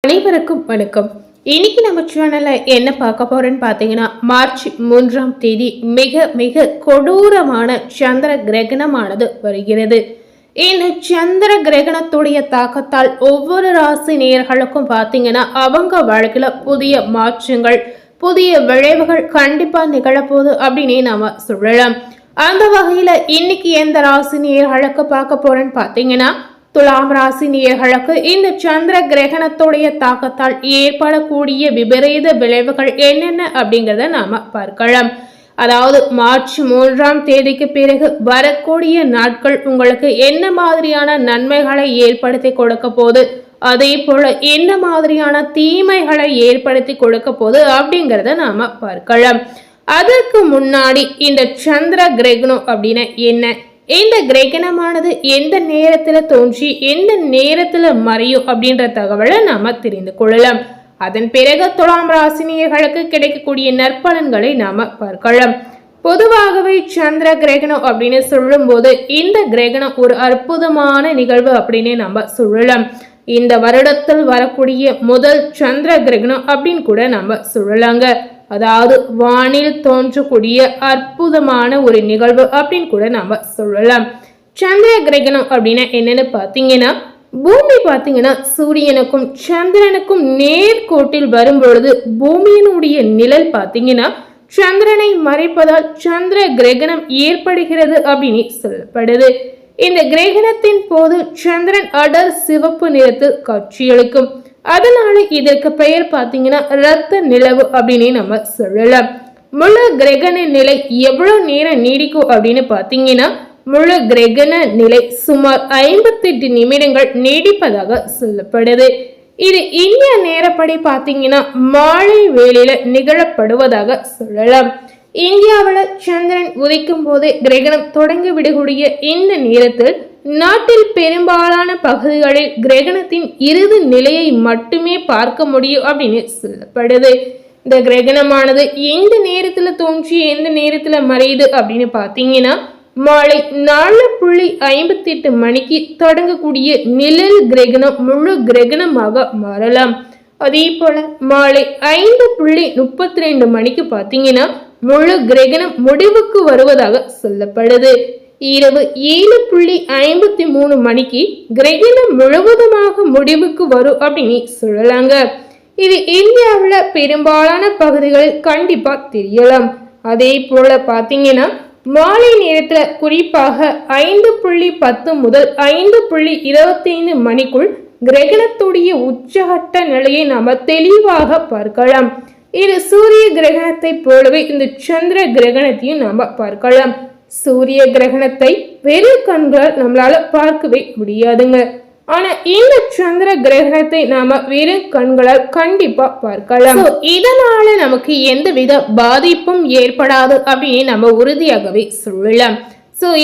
அனைவருக்கும் வணக்கம். இன்னைக்கு நம்ம சேனல்ல என்ன பார்க்க போறேன்னு பாத்தீங்கன்னா, மார்ச் 3ஆம் தேதி மிக மிக கொடூரமான சந்திர கிரகணமானது வருகிறது. இந்த சந்திர கிரகணத்துடைய தாக்கத்தால் ஒவ்வொரு ராசி நேயர்களுக்கும் பாத்தீங்கன்னா அவங்க வாழ்க்கையில புதிய மாற்றங்கள், புதிய விளைவுகள் கண்டிப்பா நிகழப்போகுது அப்படின்னு நாம சொல்லலாம். அந்த வகையில இன்னைக்கு எந்த ராசி நேயர்களுக்கு பார்க்க போறேன்னு பாத்தீங்கன்னா, துலாம் ராசி நேயர்களுக்கு இந்த சந்திர கிரகணத்துடைய தாக்கத்தால் ஏற்படக்கூடிய விபரீத விளைவுகள் என்னென்ன அப்படிங்கிறத நாம பார்க்கலாம். அதாவது மார்ச் 3ஆம் தேதிக்கு பிறகு வரக்கூடிய நாட்கள் உங்களுக்கு என்ன மாதிரியான நன்மைகளை ஏற்படுத்தி கொடுக்க போகுது, அதே போல என்ன மாதிரியான தீமைகளை ஏற்படுத்தி கொடுக்க போகுது அப்படிங்கிறத நாம பார்க்கலாம். அதற்கு முன்னாடி இந்த சந்திர கிரகணம் அப்படின்னா என்ன, இந்த கிரகணமானது எந்த நேரத்துல தோன்றி எந்த நேரத்துல மறையும் அப்படின்ற தகவலை நாம தெரிந்து கொள்ளலாம். அதன் பிறகு துலாம் ராசினியர்களுக்கு கிடைக்கக்கூடிய நற்பலன்களை நாம பார்க்கலாம். பொதுவாகவே சந்திர கிரகணம் அப்படின்னு சொல்லும் போது இந்த கிரகணம் ஒரு அற்புதமான நிகழ்வு அப்படின்னு நம்ம சொல்லலாம். இந்த வருடத்தில் வரக்கூடிய முதல் சந்திர கிரகணம் அப்படின்னு கூட நம்ம சொல்லலாங்க. அதாவது வானில் தோன்றக்கூடிய அற்புதமான ஒரு நிகழ்வு அப்படின்னு கூட நம்ம சொல்லலாம். சந்திர கிரகணம் அப்படின்னா என்னன்னு பாத்தீங்கன்னா, பூமி பாத்தீங்கன்னா சூரியனுக்கும் சந்திரனுக்கும் நேர்கோட்டில் வரும் பொழுது பூமியினுடைய நிழல் பாத்தீங்கன்னா சந்திரனை மறைப்பதால் சந்திர கிரகணம் ஏற்படுகிறது அப்படின்னு சொல்லப்படுது. இந்த கிரகணத்தின் போது சந்திரன் அடர் சிவப்பு நிறத்தில் காட்சியளிக்கும். அதனால இதற்கு பெயர் பாத்தீங்கன்னா ரத்த நிலவு அப்படின்னு நம்ம சொல்லலாம். முழு கிரகண நிலை எவ்வளவு நேரம் நீடிக்கும் அப்படின்னு பாத்தீங்கன்னா, முழு கிரகண நிலை சுமார் 58 நிமிடங்கள் நீடிப்பதாக சொல்லப்படுது. இது இந்திய நேரப்படி பாத்தீங்கன்னா மாலை வேளையில நிகழப்படுவதாக சொல்லலாம். இந்தியாவில் சந்திரன் உதிக்கும் போதே கிரகணம் தொடங்கி விடக்கூடிய இந்த நேரத்தில் நாட்டில் பெரும்பாலான பகுதிகளில் கிரகணத்தின் இறுதி நிலையை மட்டுமே பார்க்க முடியும் அப்படின்னு சொல்லப்படுது. இந்த கிரகணமானது எந்த நேரத்துல தோன்றி எந்த நேரத்துல மறையுது அப்படின்னு பாத்தீங்கன்னா, மாலை 4:58 மணிக்கு தொடங்கக்கூடிய நிழல் கிரகணம் முழு கிரகணமாக மாறலாம். அதே போல மாலை 5:32 மணிக்கு பாத்தீங்கன்னா முழு கிரகணம் முடிவுக்கு வருவதாக சொல்லப்படுது. இரவு 7:53 மணிக்கு கிரகணம் முழுவதுமாக முடிவுக்கு வரும் அப்படின்னு சொல்லலாங்க. இது இந்தியாவில் பெரும்பாலான பகுதிகளில் கண்டிப்பா தெரியலாம். அதே போல பாத்தீங்கன்னா மாலை நேரத்துல குறிப்பாக 5:10 முதல் 5:25 மணிக்குள் கிரகணத்துடைய உச்சகட்ட நிலையை நாம தெளிவாக பார்க்கலாம். இது சூரிய கிரகணத்தை போலவே இந்த சந்திர கிரகணத்தையும் நாம பார்க்கலாம். சூரிய கிரகணத்தை வெறும் கண்களால் நம்மளால பார்க்கவே முடியாதுங்க. ஆனா இந்த சந்திர கிரகணத்தை நாம வெறும் கண்களால் கண்டிப்பா பார்க்கலாம். இதனால நமக்கு எந்தவித பாதிப்பும் ஏற்படாது அப்படின்னு நம்ம உறுதியாகவே சொல்லலாம்.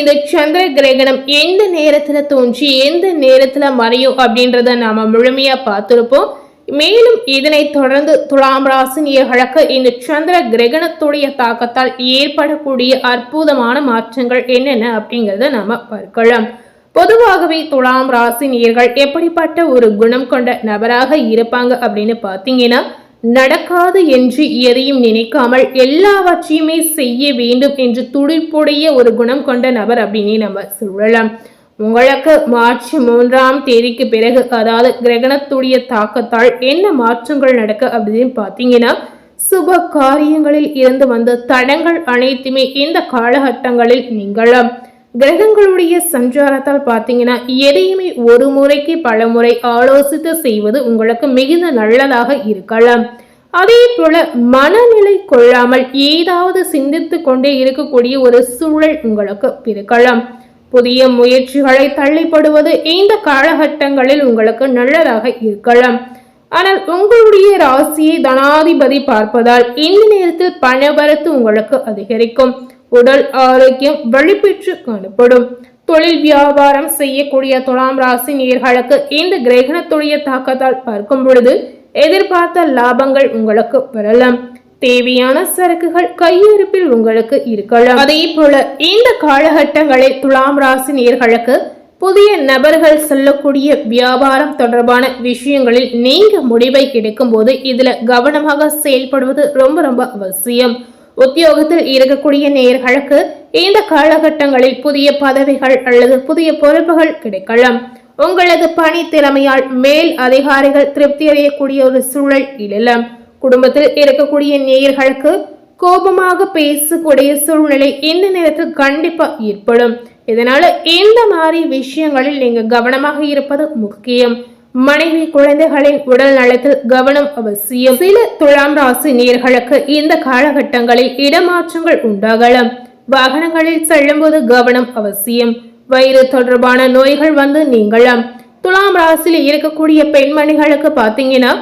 இந்த சந்திர கிரகணம் எந்த நேரத்துல தோன்றி எந்த நேரத்துல மறையும் அப்படின்றத நாம முழுமையா பார்த்திருப்போம். மேலும் இதனை தொடர்ந்து துலாம் ராசினியர்களுக்கு இந்த சந்திர கிரகணத்துடைய தாக்கத்தால் ஏற்படக்கூடிய அற்புதமான மாற்றங்கள் என்னென்ன அப்படிங்கறத நாம பார்க்கலாம். பொதுவாகவே துலாம் ராசினியர்கள் எப்படிப்பட்ட ஒரு குணம் கொண்ட நபராக இருப்பாங்க அப்படின்னு பாத்தீங்கன்னா, நடக்காது என்று எதையும் நினைக்காமல் எல்லாவற்றையுமே செய்ய வேண்டும் என்று துடிப்புடைய ஒரு குணம் கொண்ட நபர் அப்படின்னு நம்ம சொல்லலாம். உங்களுக்கு மார்ச் 3ஆம் தேதிக்கு பிறகு அதாவது கிரகணத்துடைய தாக்கத்தால் என்ன மாற்றங்கள் நடக்க அப்படின்னு பாத்தீங்கன்னா, சுப காரியங்களில் இருந்து வந்த தடங்கள் அனைத்துமே இந்த காலகட்டங்களில் நீங்கலாம். கிரகங்களுடைய சஞ்சாரத்தால் பாத்தீங்கன்னா எதையுமே ஒரு முறைக்கு பல முறை ஆலோசித்து செய்வது உங்களுக்கு மிகுந்த நல்லதாக இருக்கலாம். அதே போல மனநிலை கொள்ளாமல் ஏதாவது சிந்தித்து கொண்டே இருக்கக்கூடிய ஒரு சூழல் உங்களுக்கு பிறக்கலாம். புதிய முயற்சிகளை தள்ளிப்படுவது இந்த காலகட்டங்களில் உங்களுக்கு நல்லதாக இருக்கலாம். ஆனால் உங்களுடைய ராசியை தனாதிபதி பார்ப்பதால் இந்த நேரத்தில் பணவரத்து உங்களுக்கு அதிகரிக்கும். உடல் ஆரோக்கியம் வலுப்பெற்று காணப்படும். தொழில் வியாபாரம் செய்யக்கூடிய துலாம் ராசி நேயர்களுக்கு இந்த கிரகணத்துடைய தாக்கத்தால் பார்க்கும் பொழுது எதிர்பார்த்த லாபங்கள் உங்களுக்கு வரலாம். தேவையான சரக்குகள் கையிருப்பில் உங்களுக்கு இருக்கலாம். அதே போல இந்த காலகட்டங்களில் துலாம் ராசி நேயர்களுக்கு புதிய நபர்கள் சொல்லக்கூடிய வியாபாரம் தொடர்பான விஷயங்களில் நீங்க முடிவை எடுக்கும் போது இதுல கவனமாக செயல்படுவது ரொம்ப ரொம்ப அவசியம். உத்தியோகத்தில் இருக்கக்கூடிய நேயர்களுக்கு இந்த காலகட்டங்களில் புதிய பதவிகள் அல்லது புதிய பொறுப்புகள் கிடைக்கலாம். உங்களது பணி திறமையால் மேல் அதிகாரிகள் திருப்தி அடையக்கூடிய ஒரு சூழல் எழலாம். குடும்பத்தில் இருக்கக்கூடிய நேயர்களுக்கு கோபமாக பேசக்கூடிய சூழ்நிலை இந்த நேரத்தில் கண்டிப்பா ஏற்படும். இதனால இந்த மாதிரி விஷயங்களில் நீங்க கவனமாக இருப்பது முக்கியம். மனைவி குழந்தைகளின் உடல் நலத்தில் கவனம் அவசியம். சில துலாம் ராசி நேயர்களுக்கு இந்த காலகட்டங்களில் இடமாற்றங்கள் உண்டாகலாம். வாகனங்களில் செல்லும் போது கவனம் அவசியம். வயிறு தொடர்பான நோய்கள் வந்து நீங்களாம். துலாம் ராசியில் இருக்கக்கூடிய பெண்மணிகளுக்கு பாத்தீங்கன்னா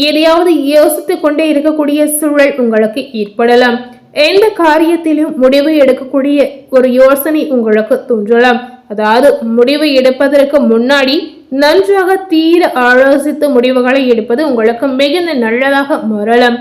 எதையாவது யோசித்து கொண்டே இருக்கக்கூடிய சூழல் உங்களுக்கு ஏற்படலாம். எந்த காரியத்திலும் முடிவு எடுக்கக்கூடிய ஒரு யோசனை உங்களுக்கு தோன்றலாம். அதாவது முடிவு எடுப்பதற்கு முன்னாடி நன்றாக தீர ஆலோசித்து முடிவுகளை எடுப்பது உங்களுக்கு மிகுந்த நல்லதாக மாறலாம்.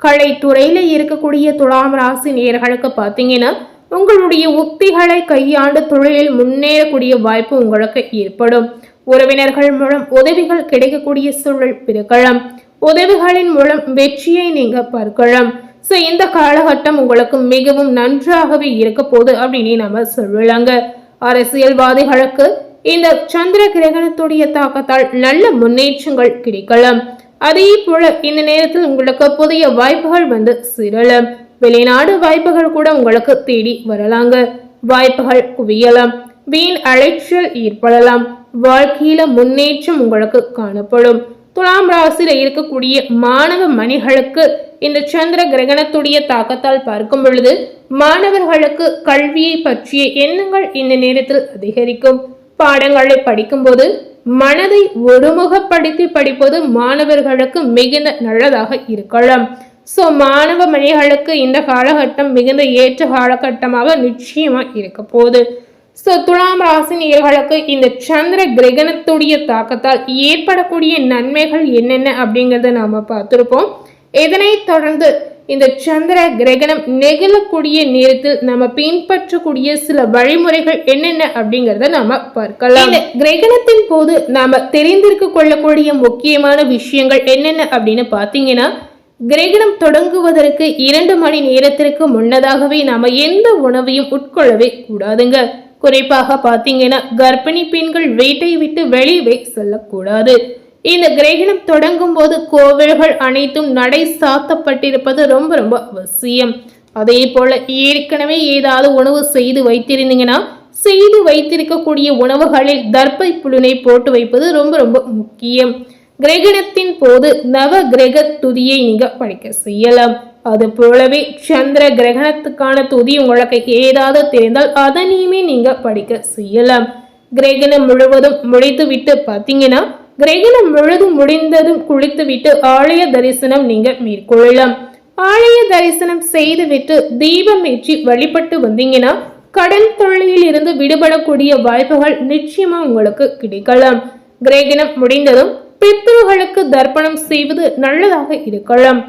கலைத்துறையில இருக்கக்கூடிய துலாம் ராசி நேயர்களுக்கு பாத்தீங்கன்னா உங்களுடைய உத்திகளை கையாண்டு தொழிலில் முன்னேறக்கூடிய வாய்ப்பு உங்களுக்கு ஏற்படும். உறவினர்கள் மூலம் உதவிகள் கிடைக்கக்கூடிய சூழல் பிறக்கலாம். உதவிகளின் மூலம் வெற்றியை நீங்க பார்க்கலாம். சோ இந்த காலகட்டம் உங்களுக்கு மிகவும் நன்றாகவே இருக்க போகுது அப்படின்னு நம்ம சொல்லலாங்க. அரசியல்வாதிகளுக்கு இந்த சந்திர கிரகணத்துடைய தாக்கத்தால் நல்ல முன்னேற்றங்கள் கிடைக்கலாம். அதே போல இந்த நேரத்தில் உங்களுக்கு புதிய வாய்ப்புகள் வந்து சேரலாம். வெளிநாடு வாய்ப்புகள் கூட உங்களுக்கு தேடி வரலாங்க. வாய்ப்புகள் குவியலாம். வீண் அலைச்சல் ஏற்படலாம். வாழ்க்கையில முன்னேற்றம் உங்களுக்கு காணப்படும். துலாம் ராசியில இருக்கக்கூடிய மாணவ மணிகளுக்கு இந்த சந்திர கிரகணத்துடைய தாக்கத்தால் பார்க்கும் பொழுது மாணவர்களுக்கு கல்வியை பற்றிய எண்ணங்கள் இந்த நேரத்தில் அதிகரிக்கும். பாடங்களை படிக்கும் போது மனதை ஒருமுகப்படுத்தி படிப்பது மாணவர்களுக்கு மிகுந்த நல்லதாக இருக்கலாம். சோ மாணவ மணிகளுக்கு இந்த காலகட்டம் மிகுந்த ஏற்ற காலகட்டமாக நிச்சயமா இருக்க போகுது. சோ துலாம் ராசி நேயர்களுக்கு இந்த சந்திர கிரகணத்துடைய தாக்கத்தால் ஏற்படக்கூடிய நன்மைகள் என்னென்ன அப்படிங்கறத நாம பார்த்திருப்போம். இதனை தொடர்ந்து இந்த சந்திர கிரகணம் நிகழக்கூடிய நேரத்தில் நம்ம பின்பற்றக்கூடிய சில வழிமுறைகள் என்னென்ன அப்படிங்கறத நாம பார்க்கலாம். இந்த கிரகணத்தின் போது நாம தெரிந்திருக்க கொள்ளக்கூடிய முக்கியமான விஷயங்கள் என்னென்ன அப்படின்னு பாத்தீங்கன்னா, கிரகணம் தொடங்குவதற்கு 2 மணி நேரத்திற்கு முன்னதாகவே நாம எந்த உணவையும் உட்கொள்ளவே கூடாதுங்க. குறிப்பாக பாத்தீங்கன்னா கர்ப்பிணி பெண்கள் வீட்டை விட்டு வெளியே செல்லக்கூடாது. இந்த கிரகணம் தொடங்கும் போது கோவில்கள் அனைத்தும் நடை சாத்தப்பட்டிருப்பது ரொம்ப ரொம்ப அவசியம். அதே போல ஏற்கனவே ஏதாவது உணவு செய்து வைத்திருந்தீங்கன்னா செய்து வைத்திருக்கக்கூடிய உணவுகளில் தர்ப்பை புழுனை போட்டு வைப்பது ரொம்ப ரொம்ப முக்கியம். கிரகணத்தின் போது நவ கிரக துதியை நீங்க படிக்க செய்யலாம். அது போலவே சந்திர கிரகணத்துக்கான துதி உங்களுக்கு ஏதாவது தெரிந்தால் அதனையுமே நீங்க படிக்க செய்யலாம். கிரகணம் முழுவதும் முடித்து விட்டு பாத்தீங்கன்னா கிரகணம் முழுதும் முடிந்ததும் குளித்து விட்டு ஆலய தரிசனம் நீங்க மேற்கொள்ளலாம். ஆலய தரிசனம் செய்து விட்டு தீபம் ஏற்றி வழிபட்டு வந்தீங்கன்னா கடன் தொல்லையில் இருந்து விடுபடக்கூடிய வாய்ப்புகள் நிச்சயமா உங்களுக்கு கிடைக்கலாம். கிரகணம் முடிந்ததும் பித்ருகளுக்கு தர்ப்பணம் செய்வது நல்லதாக இருக்கலாம்.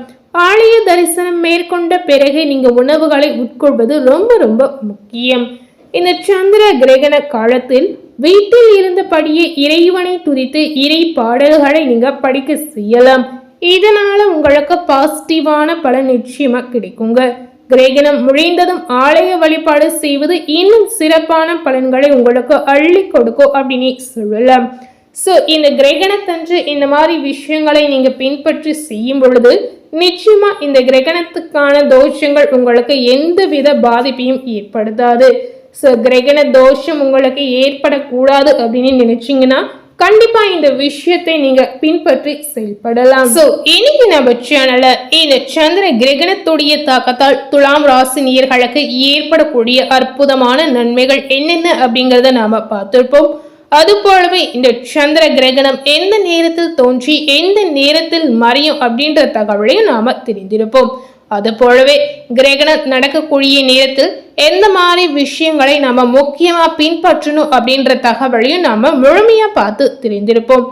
ஆலய தரிசனம் மேற்கொண்ட பிறகு நீங்க உணவுகளை உட்கொள்வது ரொம்ப ரொம்ப முக்கியம். இந்த சந்திர கிரகண காலத்தில் வீட்டில் இருந்தபடியே இறைவனை துதித்து இறை பாடல்களை நீங்க படிக்க செய்யலாம். இதனால உங்களுக்கு பாசிட்டிவான பலன் நிச்சயமா கிடைக்குங்க. கிரகணம் முடிந்ததும் ஆலய வழிபாடு செய்வது இன்னும் சிறப்பான பலன்களை உங்களுக்கு அள்ளி கொடுக்கும் அப்படின்னு சொல்லலாம். சோ இந்த கிரகணத்தன்று இந்த மாதிரி விஷயங்களை நீங்க பின்பற்றி செய்யும் பொழுது நிச்சயமா இந்த கிரகணத்துக்கான தோஷங்கள் உங்களுக்கு எந்தவித பாதிப்பையும் ஏற்படுத்தாது. சோ கிரகண தோஷம் உங்களுக்கு ஏற்படக்கூடாது அப்படின்னு நினைச்சீங்கன்னா கண்டிப்பா இந்த விஷயத்தை நீங்க பின்பற்றி செயல்படலாம். சோ இன்னைக்கு நம்ம சேனல்ல இந்த சந்திர கிரகணத்துடைய தாக்கத்தால் துலாம் ராசி நேயர்களுக்கு ஏற்படக்கூடிய அற்புதமான நன்மைகள் என்னென்ன அப்படிங்கறத நாம பார்த்திருப்போம். அது போலவே இந்த சந்திர கிரகணம் எந்த நேரத்தில் தோன்றி எந்த நேரத்தில் மறையும் அப்படின்ற தகவலையும் நாம தெரிந்திருப்போம். அது போலவே கிரகணம் நடக்கக்கூடிய நேரத்தில் எந்த மாதிரி விஷயங்களை நாம முக்கியமா பின்பற்றணும் அப்படின்ற தகவலையும் நாம முழுமையா பார்த்து தெரிந்திருப்போம்.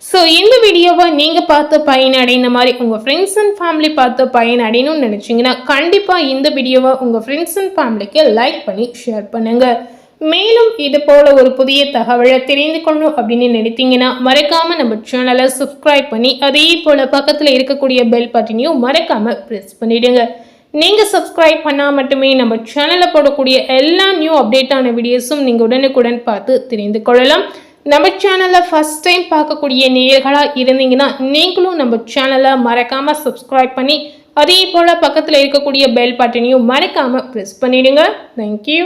ஸோ இந்த வீடியோவை நீங்க பார்த்து பயனடைந்த மாதிரி உங்க ஃப்ரெண்ட்ஸ் அண்ட் ஃபேமிலி பார்த்து பயனடையணும்னு நினைச்சீங்கன்னா கண்டிப்பா இந்த வீடியோவை உங்க ஃப்ரெண்ட்ஸ் அண்ட் ஃபேமிலிக்கு லைக் பண்ணி ஷேர் பண்ணுங்க. மேலும் இது போல ஒரு புதிய தகவலை தெரிந்து கொள்ளணும் அப்படின்னு நினைத்தீங்கன்னா மறக்காம நம்ம சேனலை சப்ஸ்கிரைப் பண்ணி அதே போல பக்கத்தில் இருக்கக்கூடிய பெல் பட்டனையும் மறக்காம பிரஸ் பண்ணிடுங்க. நீங்க சப்ஸ்கிரைப் பண்ணா மட்டுமே நம்ம சேனல்ல போடக்கூடிய எல்லா நியூ அப்டேட்டான வீடியோஸும் நீங்க உடனுக்குடன் பார்த்து தெரிந்து கொள்ளலாம். நம்ம சேனலை ஃபர்ஸ்ட் டைம் பார்க்கக்கூடிய நேயர்களா இருந்தீங்கன்னா நீங்களும் நம்ம சேனலை மறக்காம சப்ஸ்கிரைப் பண்ணி அதே போல பக்கத்தில் இருக்கக்கூடிய பெல் பட்டனையும் மறக்காம பிரஸ் பண்ணிடுங்க. தேங்க்யூ.